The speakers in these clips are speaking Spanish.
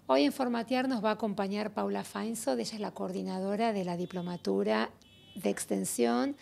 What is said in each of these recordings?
Hoy en Formatear nos va a acompañar Paula Feinsod. Ella es la coordinadora de la Diplomatura de Extensión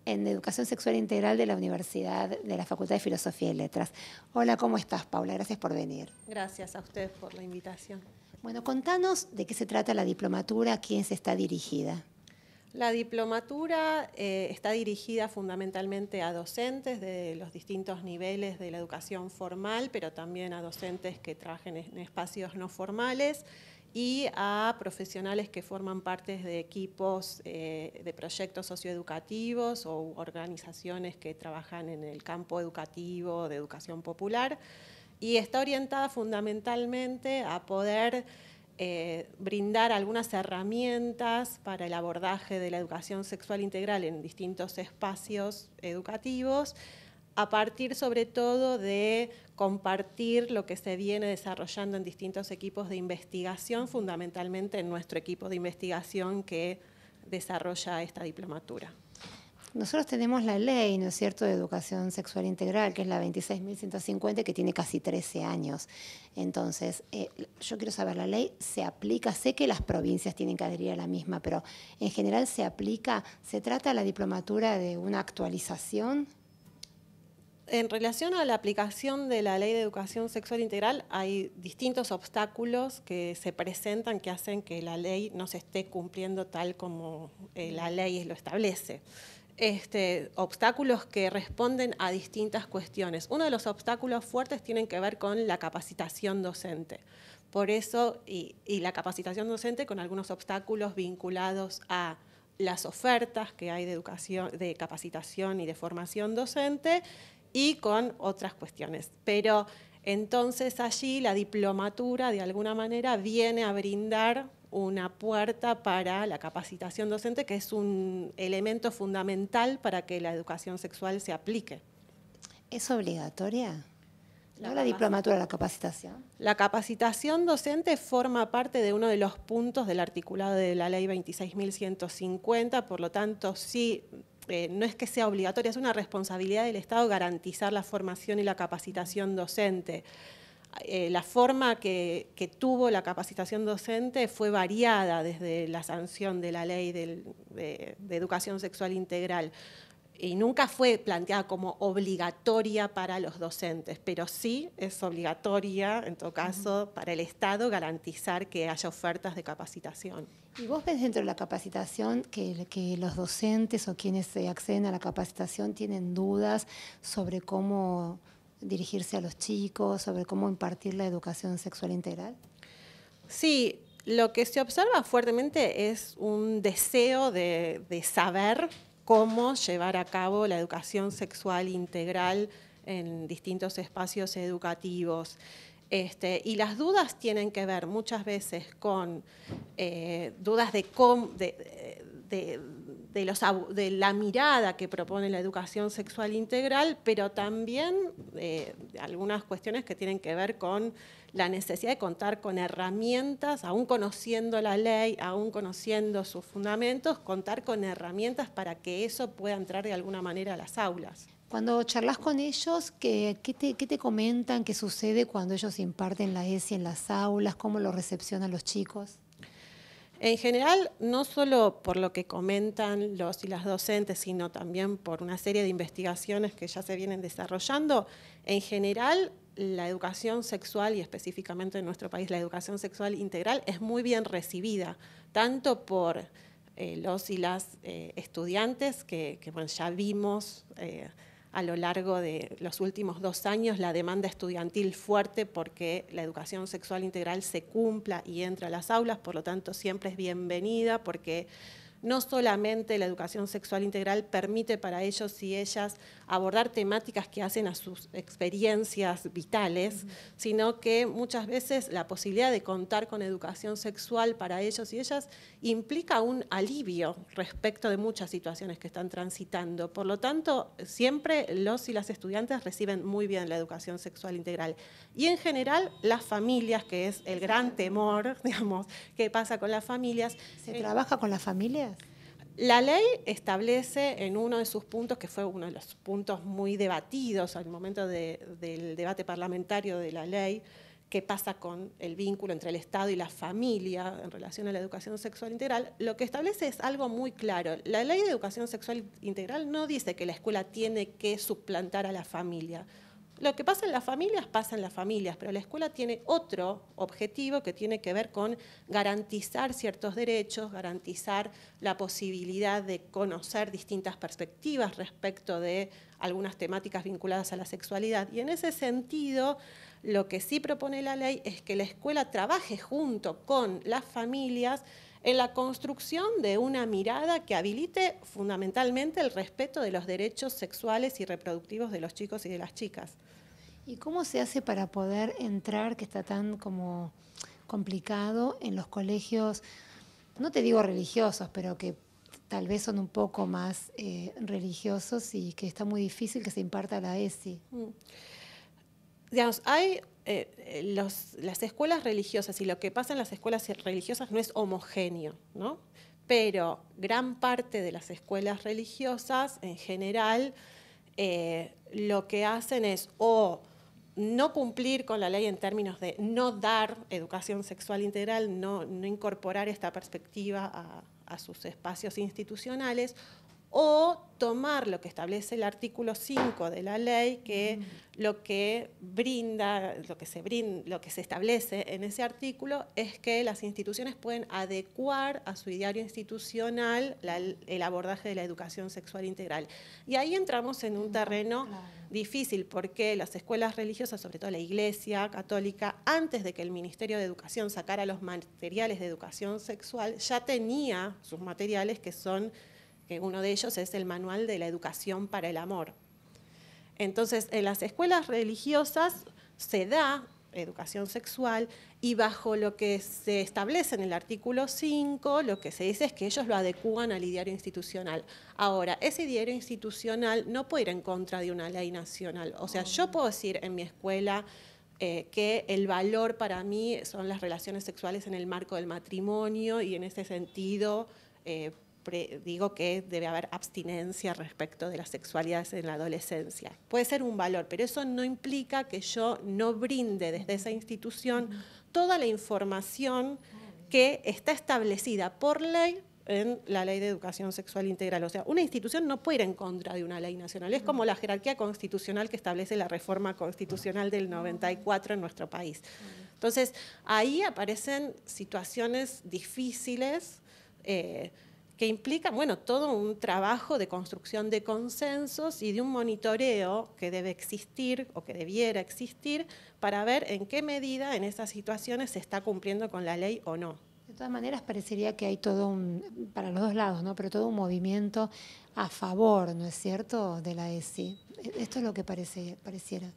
en Educación Sexual Integral de la Universidad de la Facultad de Filosofía y Letras. Hola, ¿cómo estás, Paula? Gracias por venir. Gracias a ustedes por la invitación. Bueno, contanos de qué se trata la diplomatura, a quién se está dirigida. La diplomatura está dirigida fundamentalmente a docentes de los distintos niveles de la educación formal, pero también a docentes que trabajen en espacios no formales y a profesionales que forman parte de equipos de proyectos socioeducativos o organizaciones que trabajan en el campo educativo de educación popular, y está orientada fundamentalmente a poder brindar algunas herramientas para el abordaje de la educación sexual integral en distintos espacios educativos, a partir sobre todo de compartir lo que se viene desarrollando en distintos equipos de investigación, fundamentalmente en nuestro equipo de investigación que desarrolla esta diplomatura. Nosotros tenemos la ley, ¿no es cierto?, de educación sexual integral, que es la 26.150, que tiene casi 13 años. Entonces, yo quiero saber, ¿la ley se aplica? Sé que las provincias tienen que adherir a la misma, pero en general se aplica. ¿Se trata la diplomatura de una actualización? En relación a la aplicación de la Ley de Educación Sexual Integral, hay distintos obstáculos que se presentan que hacen que la ley no se esté cumpliendo tal como la ley lo establece. Obstáculos que responden a distintas cuestiones. Uno de los obstáculos fuertes tienen que ver con la capacitación docente. Por eso, y la capacitación docente con algunos obstáculos vinculados a las ofertas que hay de educación, de capacitación y de formación docente, y con otras cuestiones. Pero entonces allí la diplomatura de alguna manera viene a brindar una puerta para la capacitación docente, que es un elemento fundamental para que la educación sexual se aplique. ¿Es obligatoria? ¿No la diplomatura, la capacitación? La capacitación docente forma parte de uno de los puntos del articulado de la Ley 26.150, por lo tanto, sí, no es que sea obligatoria, es una responsabilidad del Estado garantizar la formación y la capacitación docente. La forma que tuvo la capacitación docente fue variada desde la sanción de la Ley de Educación Sexual Integral y nunca fue planteada como obligatoria para los docentes, pero sí es obligatoria, en todo caso, para el Estado garantizar que haya ofertas de capacitación. ¿Y vos ves dentro de la capacitación que los docentes o quienes acceden a la capacitación tienen dudas sobre cómo dirigirse a los chicos, sobre cómo impartir la educación sexual integral? Sí, lo que se observa fuertemente es un deseo de saber cómo llevar a cabo la educación sexual integral en distintos espacios educativos. Y las dudas tienen que ver muchas veces con dudas de la mirada que propone la educación sexual integral, pero también algunas cuestiones que tienen que ver con la necesidad de contar con herramientas, aún conociendo la ley, aún conociendo sus fundamentos, contar con herramientas para que eso pueda entrar de alguna manera a las aulas. Cuando charlas con ellos, ¿qué te comentan? ¿Qué sucede cuando ellos imparten la ESI en las aulas? ¿Cómo lo recepcionan los chicos? En general, no solo por lo que comentan los y las docentes, sino también por una serie de investigaciones que ya se vienen desarrollando, en general la educación sexual, y específicamente en nuestro país la educación sexual integral, es muy bien recibida, tanto por los y las estudiantes, que bueno, ya vimos a lo largo de los últimos 2 años la demanda estudiantil fuerte porque la educación sexual integral se cumpla y entre a las aulas, por lo tanto siempre es bienvenida porque no solamente la educación sexual integral permite para ellos y ellas abordar temáticas que hacen a sus experiencias vitales, sino que muchas veces la posibilidad de contar con educación sexual para ellos y ellas implica un alivio respecto de muchas situaciones que están transitando. Por lo tanto, siempre los y las estudiantes reciben muy bien la educación sexual integral. Y en general, las familias, que es el gran temor, digamos, que pasa con las familias. ¿Se trabaja con las familias? La ley establece en uno de sus puntos, que fue uno de los puntos muy debatidos al momento del debate parlamentario de la ley, qué pasa con el vínculo entre el Estado y la familia en relación a la educación sexual integral, lo que establece es algo muy claro. La ley de educación sexual integral no dice que la escuela tiene que suplantar a la familia. Lo que pasa en las familias, pero la escuela tiene otro objetivo que tiene que ver con garantizar ciertos derechos, garantizar la posibilidad de conocer distintas perspectivas respecto de algunas temáticas vinculadas a la sexualidad. Y en ese sentido, lo que sí propone la ley es que la escuela trabaje junto con las familias en la construcción de una mirada que habilite fundamentalmente el respeto de los derechos sexuales y reproductivos de los chicos y de las chicas. ¿Y cómo se hace para poder entrar, que está tan como complicado, en los colegios, no te digo religiosos, pero que tal vez son un poco más religiosos y que está muy difícil que se imparta la ESI? Digamos, hay las escuelas religiosas, y lo que pasa en las escuelas religiosas no es homogéneo, ¿no? Pero gran parte de las escuelas religiosas, en general, lo que hacen es o no cumplir con la ley en términos de no dar educación sexual integral, no incorporar esta perspectiva a sus espacios institucionales, o tomar lo que establece el artículo 5 de la ley, que lo que se establece en ese artículo es que las instituciones pueden adecuar a su ideario institucional el abordaje de la educación sexual integral. Y ahí entramos en un terreno difícil, porque las escuelas religiosas, sobre todo la Iglesia Católica, antes de que el Ministerio de Educación sacara los materiales de educación sexual, ya tenía sus materiales que uno de ellos es el Manual de la Educación para el Amor. Entonces, en las escuelas religiosas se da educación sexual y bajo lo que se establece en el artículo 5, lo que se dice es que ellos lo adecúan al ideario institucional. Ahora, ese ideario institucional no puede ir en contra de una ley nacional. O sea, yo puedo decir en mi escuela que el valor para mí son las relaciones sexuales en el marco del matrimonio, y en ese sentido digo que debe haber abstinencia respecto de las sexualidades en la adolescencia. Puede ser un valor, pero eso no implica que yo no brinde desde esa institución toda la información que está establecida por ley en la Ley de Educación Sexual Integral. O sea, una institución no puede ir en contra de una ley nacional. Es como la jerarquía constitucional que establece la reforma constitucional del 94 en nuestro país. Entonces, ahí aparecen situaciones difíciles que implican, bueno, todo un trabajo de construcción de consensos y de un monitoreo que debe existir o que debiera existir para ver en qué medida en esas situaciones se está cumpliendo con la ley o no. De todas maneras, parecería que hay todo para los dos lados, ¿no? Pero todo un movimiento a favor, ¿no es cierto?, de la ESI. Esto es lo que pareciera.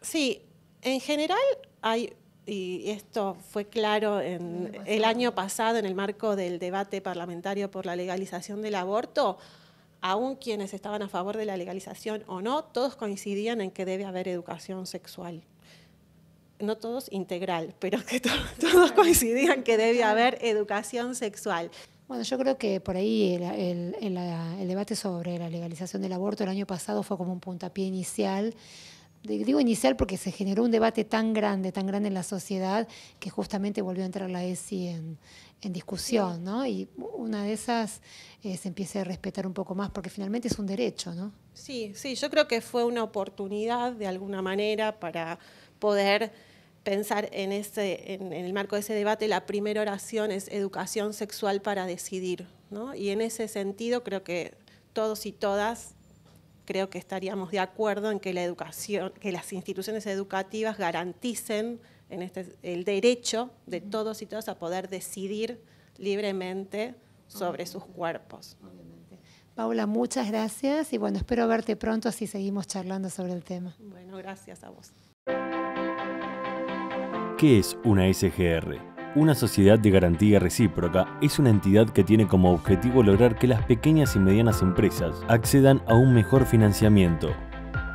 Sí, en general hay, y esto fue claro el año pasado en el marco del debate parlamentario por la legalización del aborto, aún quienes estaban a favor de la legalización o no, todos coincidían en que debe haber educación sexual. No todos integral, pero que todos coincidían que debe haber educación sexual. Bueno, yo creo que por ahí el debate sobre la legalización del aborto el año pasado fue como un puntapié inicial. Digo inicial porque se generó un debate tan grande en la sociedad, que justamente volvió a entrar la ESI en discusión, ¿no? Y una de esas se empiece a respetar un poco más, porque finalmente es un derecho, ¿no? Sí, yo creo que fue una oportunidad de alguna manera para poder pensar en el marco de ese debate. La primera oración es educación sexual para decidir, ¿no? Y en ese sentido creo que todos y todas creo que estaríamos de acuerdo en que la educación, que las instituciones educativas garanticen el derecho de todos y todas a poder decidir libremente sobre sus cuerpos. Paula, muchas gracias y bueno, espero verte pronto, así seguimos charlando sobre el tema. Bueno, gracias a vos. ¿Qué es una SGR? Una sociedad de garantía recíproca es una entidad que tiene como objetivo lograr que las pequeñas y medianas empresas accedan a un mejor financiamiento.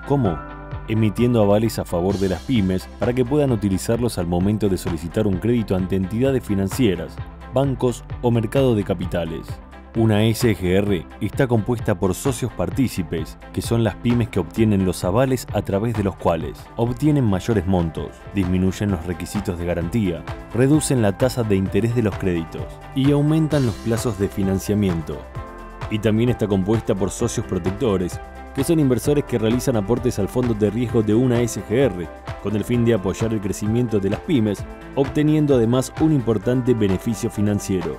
¿Cómo? Emitiendo avales a favor de las pymes para que puedan utilizarlos al momento de solicitar un crédito ante entidades financieras, bancos o mercado de capitales. Una SGR está compuesta por socios partícipes, que son las pymes que obtienen los avales a través de los cuales obtienen mayores montos, disminuyen los requisitos de garantía, reducen la tasa de interés de los créditos y aumentan los plazos de financiamiento. Y también está compuesta por socios protectores, que son inversores que realizan aportes al fondo de riesgo de una SGR, con el fin de apoyar el crecimiento de las pymes, obteniendo además un importante beneficio financiero.